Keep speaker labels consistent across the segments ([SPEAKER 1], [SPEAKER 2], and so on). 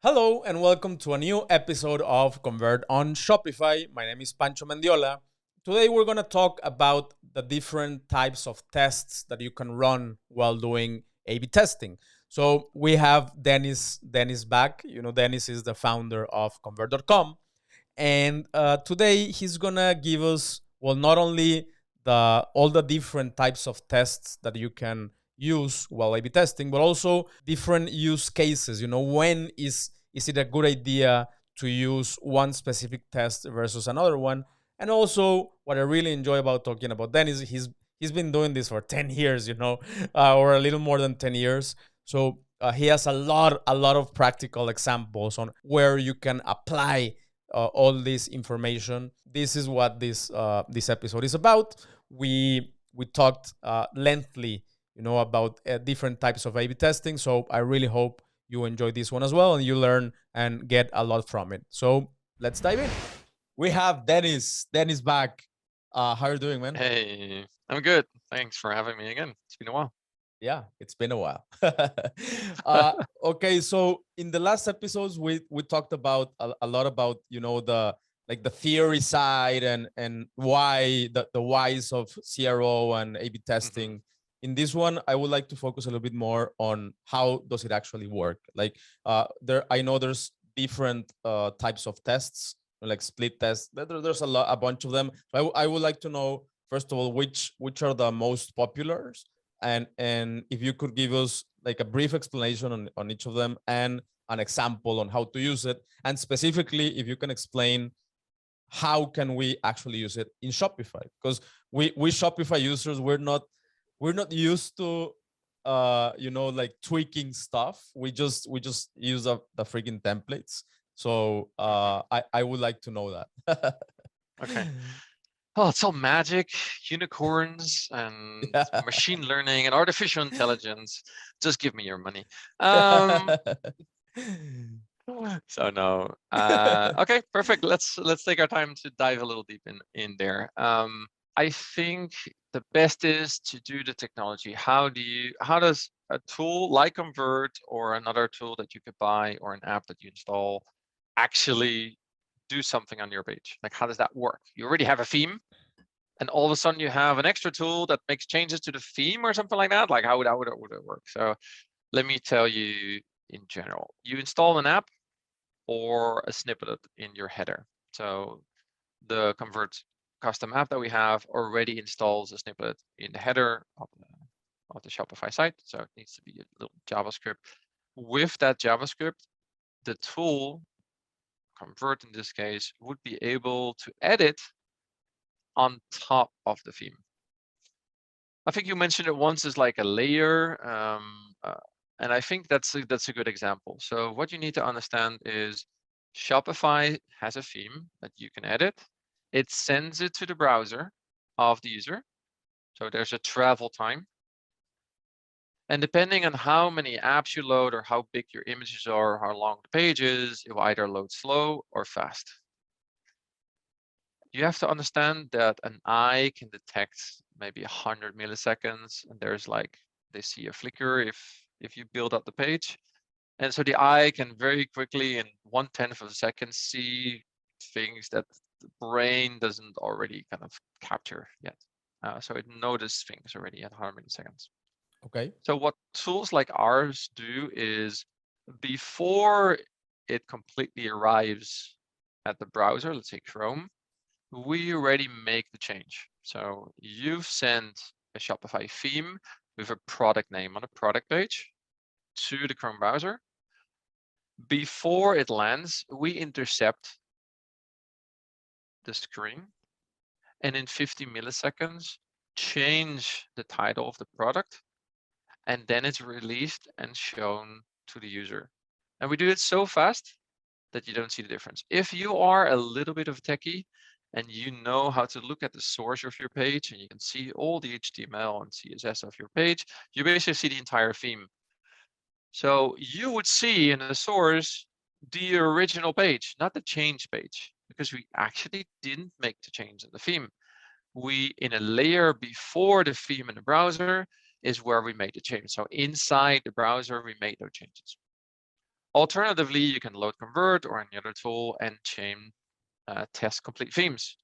[SPEAKER 1] Hello and welcome to a new episode of Convert on Shopify. My name is Pancho Mendiola. Today we're going to talk about the different types of tests that you can run while doing A/B testing. So we have Dennis back. You know, Dennis is the founder of Convert.com, and today he's gonna give us, well, not only the all the different types of tests that you can use while A/B testing, but also different use cases. You know, when is it a good idea to use one specific test versus another one? And also, what I really enjoy about talking about Dennis, he's been doing this for 10 years, you know, or a little more than 10 years. So he has a lot of practical examples on where you can apply all this information. This is what this episode is about. We talked lengthily, you know, about different types of A/B testing. So I really hope you enjoy this one as well and you learn and get a lot from it. So let's dive in. We have Dennis back. How are you doing, man?
[SPEAKER 2] Hey, I'm good. Thanks for having me again. It's been a while.
[SPEAKER 1] Yeah, it's been a while. Okay, so in the last episodes, we talked about a lot about, you know, the like the theory side and why the whys of CRO and A/B
[SPEAKER 2] hmm
[SPEAKER 1] testing. In this one, I would like to focus a little bit more on how does it actually work. Like, I know there's different types of tests, like split tests. There's a bunch of them. So I would like to know first of all which are the most popular, and if you could give us like a brief explanation on each of them and an example on how to use it, and specifically if you can explain how can we actually use it in Shopify, because we Shopify users, we're not used to you know, like tweaking stuff. We just use the freaking templates. So
[SPEAKER 2] hmm
[SPEAKER 1] I would like to know that.
[SPEAKER 2] Okay. Oh, it's all magic, unicorns, and machine learning and artificial intelligence. Just give me your money. Um, so no. Okay, perfect. Let's take our time to dive a little deep in there. I think the best is to do the technology. How does a tool like Convert or another tool that you could buy or an app that you install actually do something on your page? Like, how does that work? You already have a theme, and all of a sudden you have an extra tool that makes changes to the theme or something like that. Like, how would it work? So let me tell you in general. You install an app or a snippet in your header. So the Convert custom app that we have already installs a snippet in the header of the Shopify site. So it needs to be a little JavaScript. With that JavaScript, the tool, Convert in this case, would be able to edit on top of the theme. I think you mentioned it once as like a layer, and I think that's a good example. So what you need to understand is Shopify has a theme that you can edit. It sends it to the browser of the user. So there's a travel time. And depending on how many apps you load or how big your images are, how long the page is, it will either load slow or fast. You have to understand that an eye can detect maybe 100 milliseconds, and there's like, they see a flicker if you build up the page. And so the eye can very quickly, in 1/10 of a second, see things that the brain doesn't already kind of capture yet. So it notices things already at 100 milliseconds.
[SPEAKER 1] Okay.
[SPEAKER 2] So what tools like ours do is, before it completely arrives at the browser, let's say Chrome, we already make the change. So you've sent a Shopify theme with a product name on a product page to the Chrome browser. Before it lands, we intercept the screen and in 50 milliseconds change the title of the product, and then it's released and shown to the user. And we do it so fast that you don't see the difference. If you are a little bit of a techie and you know how to look at the source of your page and you can see all the HTML and CSS of your page, you basically see the entire theme. So you would see in the source the original page, not the change page, because we actually didn't make the change in the theme. We, in a layer before the theme in the browser, is where we made the change. So inside the browser, we made no changes. Alternatively, you can load Convert or any other tool and test complete themes.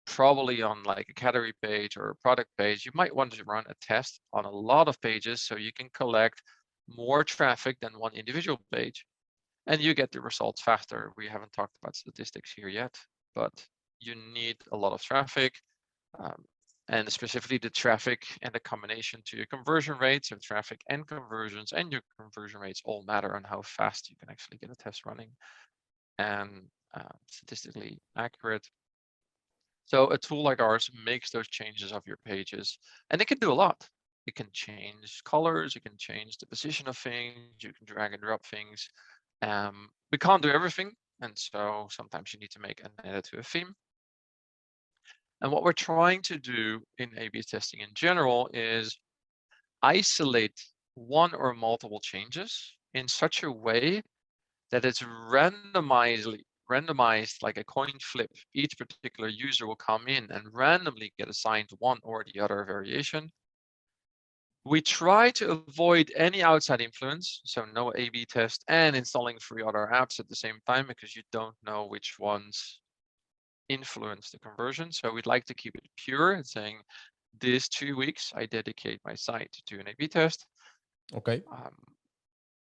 [SPEAKER 2] Probably on like a category page or a product page, you might want to run a test on a lot of pages so you can collect more traffic than one individual page, and you get the results faster. We haven't talked about statistics here yet, but you need a lot of traffic, and specifically the traffic and the combination to your conversion rates. So traffic and conversions and your conversion rates all matter on how fast you can actually get a test running and statistically accurate. So a tool like ours makes those changes of your pages, and it can do a lot. It can change colors, it can change the position of things, you can drag and drop things. We can't do everything, and so sometimes you need to make an edit to a theme. And what we're trying to do in A/B testing in general is isolate one or multiple changes in such a way that it's randomized like a coin flip. Each particular user will come in and randomly get assigned one or the other variation. We try to avoid any outside influence, so no A/B test and installing 3 other apps at the same time, because you don't know which ones influence the conversion. So we'd like to keep it pure and saying, these 2 weeks, I dedicate my site to an A/B test.
[SPEAKER 1] Okay.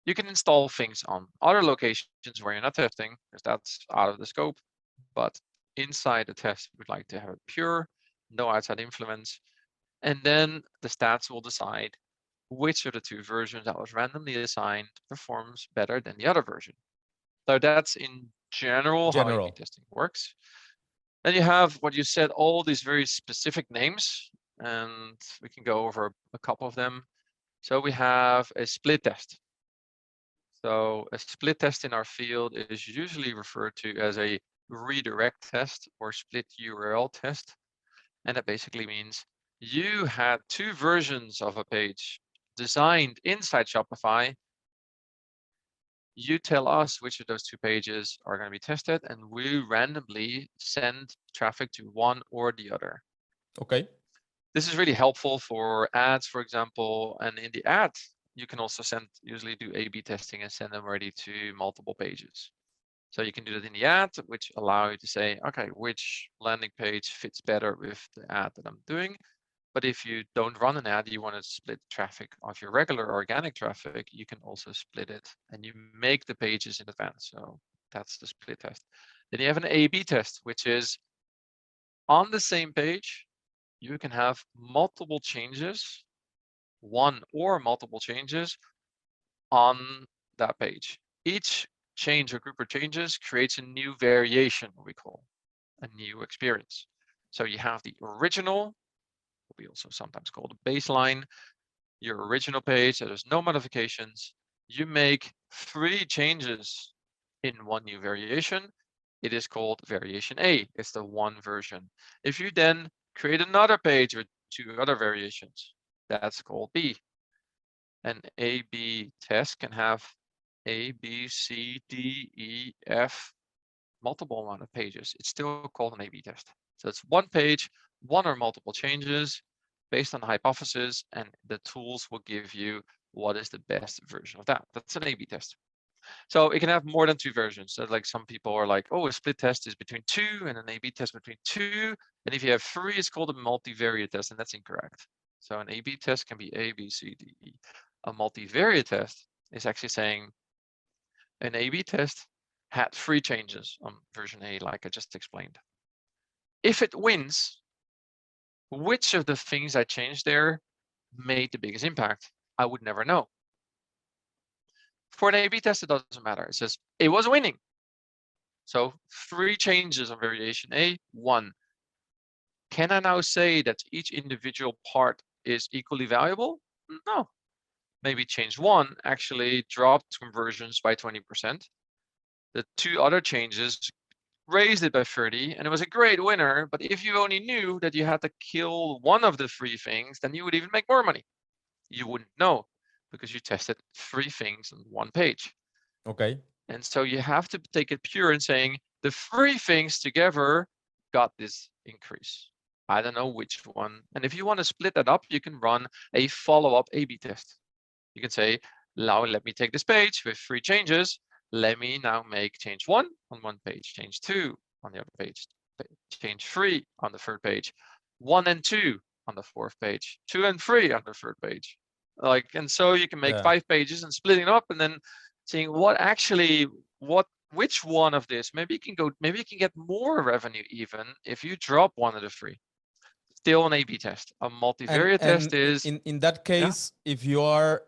[SPEAKER 2] You can install things on other locations where you're not testing, because that's out of the scope. But inside the test, we'd like to have it pure, no outside influence. And then the stats will decide which of the 2 versions that was randomly assigned performs better than the other version. So that's in general how A/B testing works. Then you have what you said, all these very specific names, and we can go over a couple of them. So we have a split test. So a split test in our field is usually referred to as a redirect test or split URL test. And that basically means you had 2 versions of a page designed inside Shopify. You tell us which of those 2 pages are going to be tested, and we randomly send traffic to one or the other.
[SPEAKER 1] Okay.
[SPEAKER 2] This is really helpful for ads, for example, and in the ad, you can also usually do A/B testing and send them already to multiple pages. So you can do that in the ad, which allow you to say, okay, which landing page fits better with the ad that I'm doing. But if you don't run an ad, you want to split traffic of your regular organic traffic, you can also split it and you make the pages in advance. So that's the split test. Then you have an A/B test, which is on the same page, you can have multiple changes, one or multiple changes on that page. Each change or group of changes creates a new variation, what we call a new experience. So you have the original, we also sometimes call the baseline, your original page, so there's no modifications. You make 3 changes in one new variation. It is called variation A. It's the one version. If you then create another page with 2 other variations, that's called B. An A/B test can have A, B, C, D, E, F, multiple amount of pages. It's still called an A/B test. So it's one page, one or multiple changes based on the hypothesis, and the tools will give you what is the best version of that. That's an A/B test. So it can have more than 2 versions. So like some people are like, oh, a split test is between 2 and an A/B test between 2. And if you have 3, it's called a multivariate test, and that's incorrect. So an A/B test can be A, B, C, D, E. A multivariate test is actually saying an A/B test had 3 changes on version A, like I just explained. If it wins, which of the things I changed there made the biggest impact? I would never know. For an A/B test, it doesn't matter. It says it was winning. So 3 changes on variation A, 1. Can I now say that each individual part is equally valuable? No. Maybe change 1 actually dropped conversions by 20%. The 2 other changes raised it by 30, and it was a great winner. But if you only knew that you had to kill one of the 3 things, then you would even make more money. You wouldn't know because you tested 3 things on one page.
[SPEAKER 1] Okay.
[SPEAKER 2] And so you have to take it pure and saying the 3 things together got this increase. I don't know which one. And if you want to split that up, you can run a follow-up A/B test. You can say Now let me take this page with 3 changes. Let me now make change 1 on one page, change 2 on the other page, change 3 on the third page, 1 and 2 on the fourth page, 2 and 3 on the third page. Like, and so you can make 5 pages and splitting it up and then seeing which one of this, maybe you can get more revenue even if you drop one of the 3. Still an A/B test. A multivariate test is
[SPEAKER 1] in that case, if you're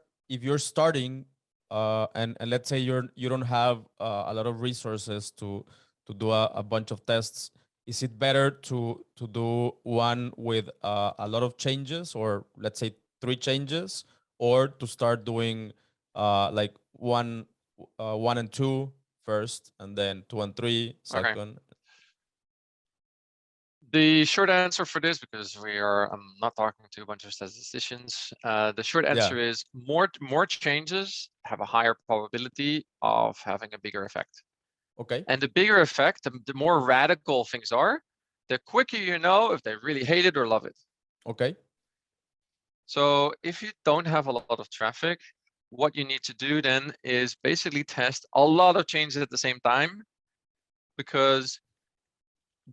[SPEAKER 1] starting and let's say you don't have a lot of resources to do a bunch of tests, is it better to do one with a lot of changes, or let's say 3 changes, or to start doing like one and 2 first, and then 2 and 3 second?
[SPEAKER 2] Okay. The short answer for this, because I'm not talking to a bunch of statisticians. The short answer is more changes have a higher probability of having a bigger effect.
[SPEAKER 1] Okay.
[SPEAKER 2] And the bigger effect, the more radical things are, the quicker you know if they really hate it or love it.
[SPEAKER 1] Okay.
[SPEAKER 2] So if you don't have a lot of traffic, what you need to do then is basically test a lot of changes at the same time, because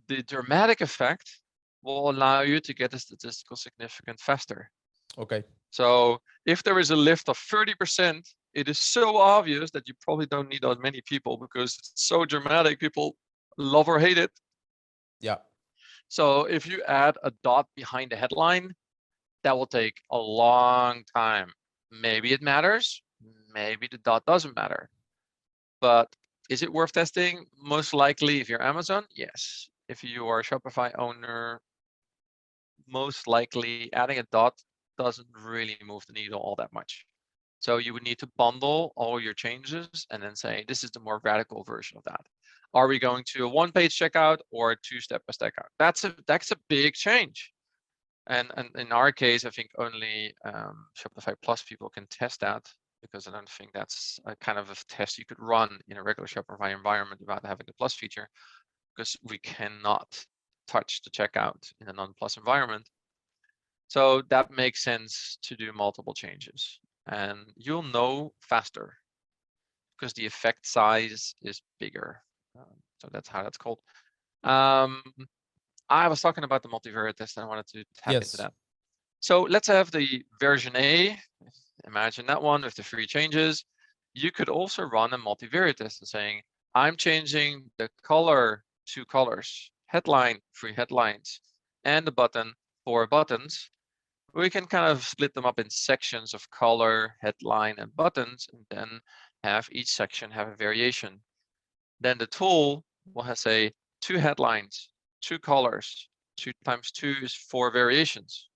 [SPEAKER 2] the dramatic effect will allow you to get a statistical significance faster.
[SPEAKER 1] Okay.
[SPEAKER 2] So if there is a lift of 30%, it is so obvious that you probably don't need that many people because it's so dramatic. People love or hate it.
[SPEAKER 1] Yeah.
[SPEAKER 2] So if you add a dot behind the headline, that will take a long time. Maybe it matters, maybe the dot doesn't matter. But is it worth testing? Most likely, if you're Amazon, yes. If you are a Shopify owner, most likely adding a dot doesn't really move the needle all that much. So you would need to bundle all your changes and then say, this is the more radical version of that. Are we going to a one-page checkout or a two-step checkout? That's a big change. And in our case, I think only Shopify Plus people can test that, because I don't think that's a kind of a test you could run in a regular Shopify environment without having the Plus feature, because we cannot touch the checkout in a non-Plus environment. So that makes sense to do multiple changes, and you'll know faster because the effect size is bigger. So that's how that's called. I was talking about the multivariate test and I wanted to tap into that. So let's have the version A. Imagine that one with the 3 changes. You could also run a multivariate test and saying, I'm changing the color 2 colors, headline 3 headlines, and the button 4 buttons. We can kind of split them up in sections of color, headline, and buttons, and then have each section have a variation. Then the tool will have, say, 2 headlines, 2 colors, 2 times 2 is 4 variations.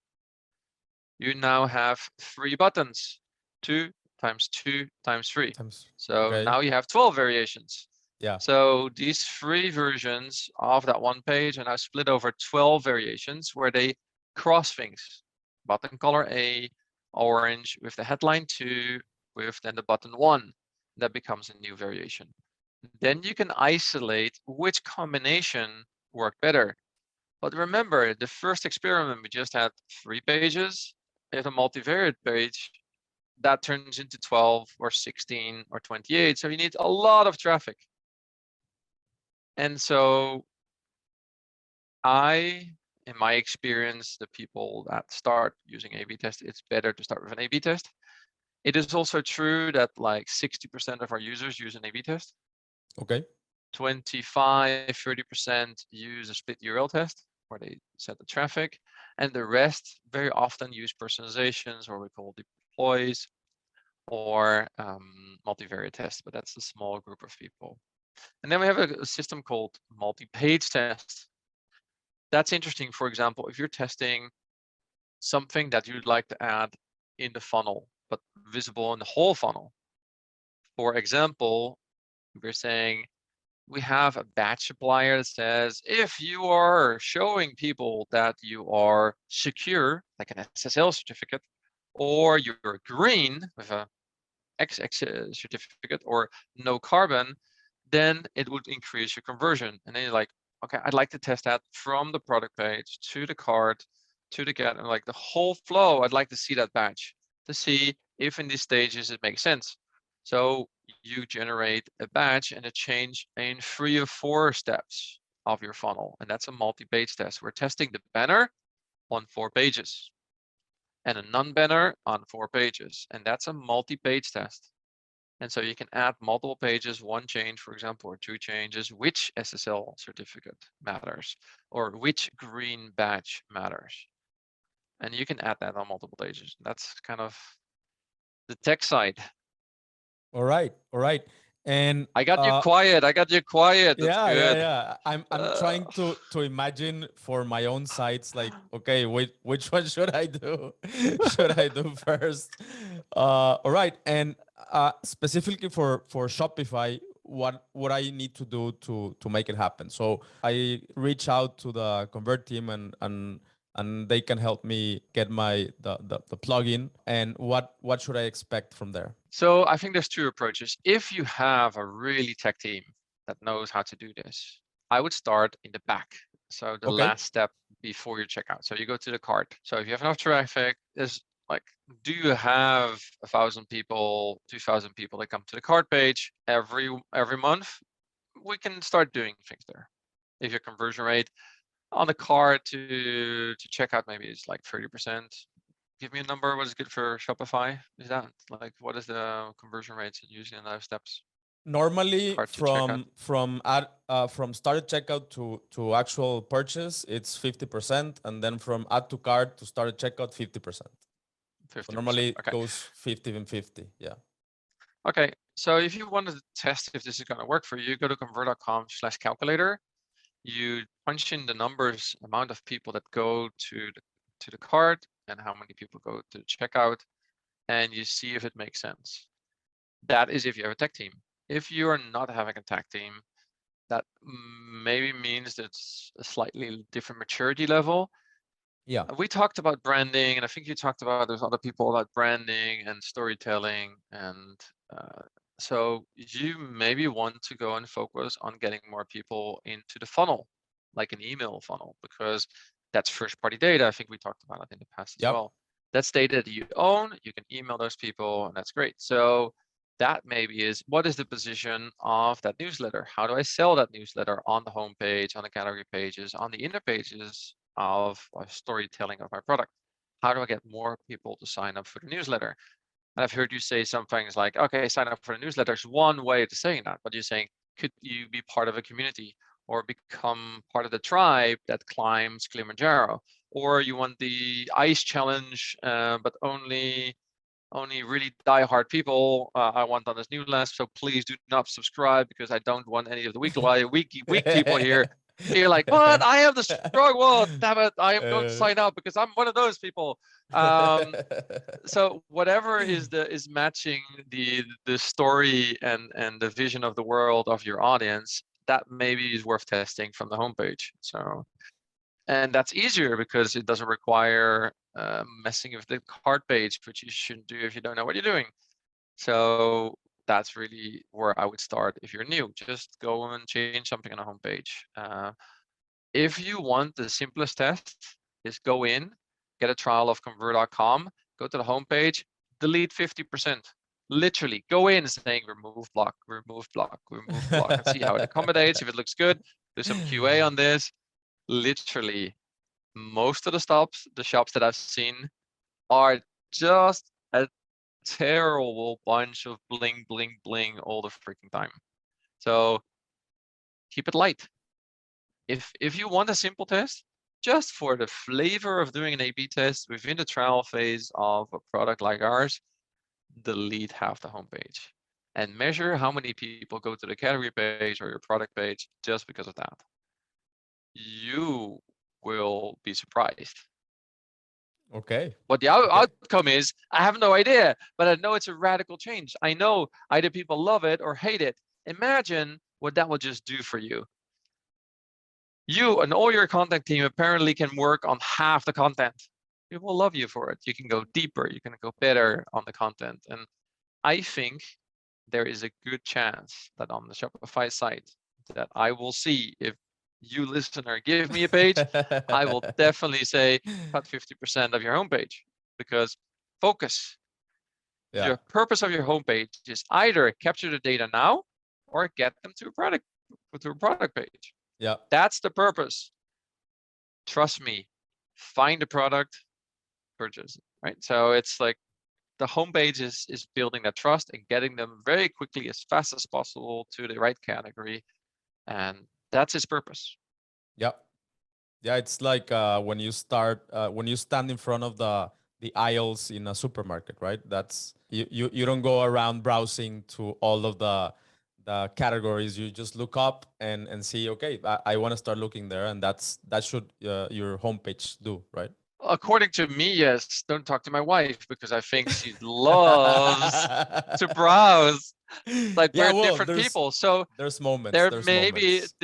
[SPEAKER 2] You now have 3 buttons, 2 times 2 times 3. So now you have 12 variations.
[SPEAKER 1] Yeah.
[SPEAKER 2] So these 3 versions of that one page are now split over 12 variations where they cross things. Button color A, orange, with the headline 2, with then the button 1. That becomes a new variation. Then you can isolate which combination worked better. But remember, the first experiment, we just had 3 pages. If a multivariate page, that turns into 12 or 16 or 28. So you need a lot of traffic. And so in my experience, the people that start using A/B test, it's better to start with an A/B test. It is also true that like 60% of our users use an A/B test.
[SPEAKER 1] Okay.
[SPEAKER 2] 25-30% use a split URL test where they set the traffic, and the rest very often use personalizations, or we call deploys, or multivariate tests, but that's a small group of people. And then we have a system called multi-page test. That's interesting. For example, if you're testing something that you'd like to add in the funnel, but visible in the whole funnel. For example, we're saying we have a badge supplier that says, if you are showing people that you are secure, like an SSL certificate, or you're green with a XX certificate or no carbon, then it would increase your conversion. And then you're like, okay, I'd like to test that from the product page to the cart to the get, and like the whole flow. I'd like to see that badge to see if in these stages it makes sense. So you generate a batch and a change in 3 or 4 steps of your funnel, and that's a multi-page test. We're testing the banner on 4 pages and a non-banner on 4 pages, and that's a multi-page test. And so you can add multiple pages, 1 change, for example, or 2 changes, which SSL certificate matters, or which green badge matters. And you can add that on multiple pages. That's kind of the tech side.
[SPEAKER 1] All right. And
[SPEAKER 2] I got you quiet. That's
[SPEAKER 1] yeah,
[SPEAKER 2] good.
[SPEAKER 1] I'm trying to imagine for my own sites, like, okay, which one should I do? Should I do first? All right. And specifically for Shopify, what I need to do to make it happen. So I reach out to the Convert team, and they can help me get the plugin. And what should I expect from there?
[SPEAKER 2] So I think there's 2 approaches. If you have a really tech team that knows how to do this, I would start in the back. So the
[SPEAKER 1] Okay.
[SPEAKER 2] last step before you check out. So you go to the cart. So if you have enough traffic, there's like, do you have 1,000 people, 2,000 people that come to the cart page every month? We can start doing things there. If your conversion rate on the cart to checkout maybe is like 30%. Give me a number. What is good for Shopify? Is that like, what is the conversion rates usually in those steps?
[SPEAKER 1] Normally,
[SPEAKER 2] Cart to checkout.
[SPEAKER 1] from started checkout to actual purchase, it's 50%, and then from add to cart to started checkout, 50%.
[SPEAKER 2] 50%.
[SPEAKER 1] So normally it
[SPEAKER 2] Okay.
[SPEAKER 1] goes 50 and 50. Yeah.
[SPEAKER 2] Okay. So if you wanted to test if this is going to work for you, go to Convert.com/calculator. You punch in the numbers, amount of people that go to the cart and how many people go to checkout, and you see if it makes sense. That is if you have a tech team. If you are not having a tech team, that maybe means it's a slightly different maturity level.
[SPEAKER 1] Yeah.
[SPEAKER 2] We talked about branding, and I think you talked about there's other people about branding and storytelling, and so you maybe want to go and focus on getting more people into the funnel, like an email funnel, because that's first-party data. I think we talked about it in the past as
[SPEAKER 1] Yep.
[SPEAKER 2] well. That's data that you own. You can email those people, and that's great. So that maybe is, what is the position of that newsletter? How do I sell that newsletter on the homepage, on the category pages, on the inner pages of storytelling of my product? How do I get more people to sign up for the newsletter? And I've heard you say some things like, okay, sign up for the newsletter is one way to saying that, but you're saying, could you be part of a community or become part of the tribe that climbs Kilimanjaro? Or you want the ice challenge, but only really diehard people I want on this newsletter. So please do not subscribe because I don't want any of the weak people here. You're like, what? I have the strong. Well, damn it! I am going to sign up because I'm one of those people. So whatever is matching the story and the vision of the world of your audience, that maybe is worth testing from the homepage. So, and that's easier because it doesn't require messing with the cart page, which you shouldn't do if you don't know what you're doing. So that's really where I would start if you're new. Just go and change something on a homepage. If you want the simplest test, is go in, get a trial of Convert.com, go to the homepage, delete 50%. Literally go in saying remove block, and see how it accommodates. If it looks good, do some QA on this. Literally, most of the shops that I've seen are just a terrible bunch of bling, bling, bling all the freaking time. So keep it light. If you want a simple test, just for the flavor of doing an A/B test within the trial phase of a product like ours, delete half the homepage and measure how many people go to the category page or your product page just because of that. You will be surprised.
[SPEAKER 1] Okay.
[SPEAKER 2] What the outcome is, I have no idea, but I know it's a radical change. I know either people love it or hate it. Imagine what that will just do for you. You and all your content team apparently can work on half the content. People will love you for it. You can go deeper, you can go better on the content. And I think there is a good chance that on the Shopify site that I will see, if you listener give me a page, I will definitely say cut 50% of your homepage, because focus. The purpose of your homepage is either capture the data now or get them to a product page.
[SPEAKER 1] Yeah.
[SPEAKER 2] That's the purpose. Trust me, find the product, purchase it, right? So it's like the homepage is building that trust and getting them very quickly, as fast as possible, to the right category. And that's its purpose.
[SPEAKER 1] Yeah. Yeah, it's like when you stand in front of the aisles in a supermarket, right? That's you don't go around browsing to all of the categories. You just look up and see, okay, I want to start looking there, and that should your homepage do, right?
[SPEAKER 2] According to me, yes. Don't talk to my wife, because I think she loves to browse. Like,
[SPEAKER 1] Yeah,
[SPEAKER 2] we're
[SPEAKER 1] well,
[SPEAKER 2] different people, so
[SPEAKER 1] there's moments.
[SPEAKER 2] there
[SPEAKER 1] There's
[SPEAKER 2] may be
[SPEAKER 1] moments.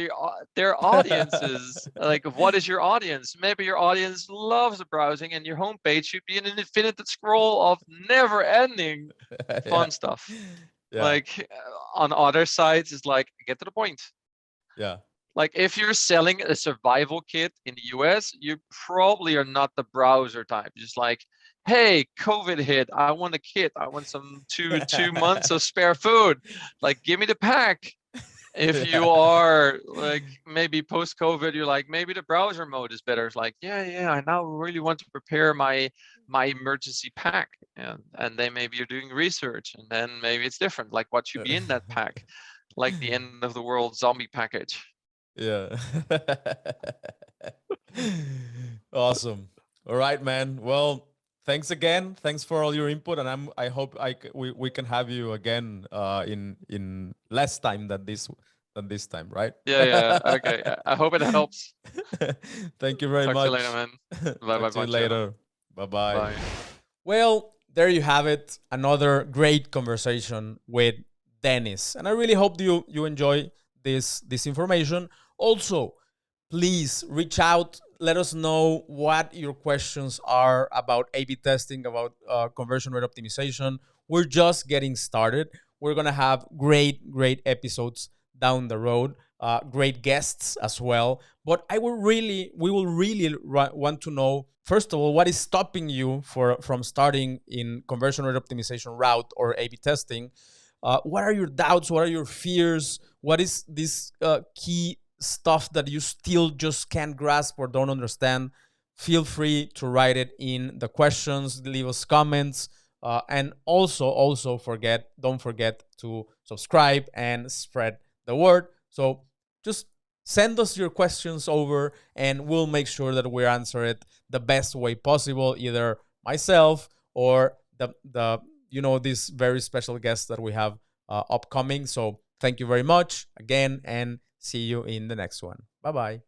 [SPEAKER 2] their audiences. Like, what is your audience? Maybe your audience loves browsing, and your homepage should be an infinite scroll of never-ending fun stuff.
[SPEAKER 1] Yeah.
[SPEAKER 2] Like, on other sites, it's like, get to the point.
[SPEAKER 1] Yeah.
[SPEAKER 2] Like, if you're selling a survival kit in the US, you probably are not the browser type. Just like, hey, COVID hit, I want a kit. I want some two months of spare food. Like, give me the pack. If you are like, maybe post-COVID, you're like, maybe the browser mode is better. It's like, yeah, I now really want to prepare my emergency pack. And then maybe you're doing research, and then maybe it's different. Like, what should be in that pack? Like the end of the world zombie package.
[SPEAKER 1] Yeah. Awesome. All right, man. Well, thanks again. Thanks for all your input, and I hope we can have you again in less time than this time, right?
[SPEAKER 2] Yeah. Okay. I hope it helps.
[SPEAKER 1] Thank you very
[SPEAKER 2] Talk to
[SPEAKER 1] much.
[SPEAKER 2] you later, man. Bye,
[SPEAKER 1] Talk to you
[SPEAKER 2] Pancho.
[SPEAKER 1] later. Bye-bye.
[SPEAKER 2] Bye.
[SPEAKER 1] Well, there you have it. Another great conversation with Dennis. And I really hope you enjoy this information. Also, please reach out. Let us know what your questions are about A/B testing, about conversion rate optimization. We're just getting started. We're gonna have great episodes down the road. Great guests as well. But we will really want to know, first of all, what is stopping you from starting in conversion rate optimization route or A/B testing. What are your doubts? What are your fears? What is this key stuff that you still just can't grasp or don't understand? Feel free to write it in the questions, leave us comments, and also don't forget to subscribe and spread the word. So just send us your questions over, and we'll make sure that we answer it the best way possible, either myself or the this very special guest that we have upcoming. So thank you very much again, and see you in the next one. Bye-bye.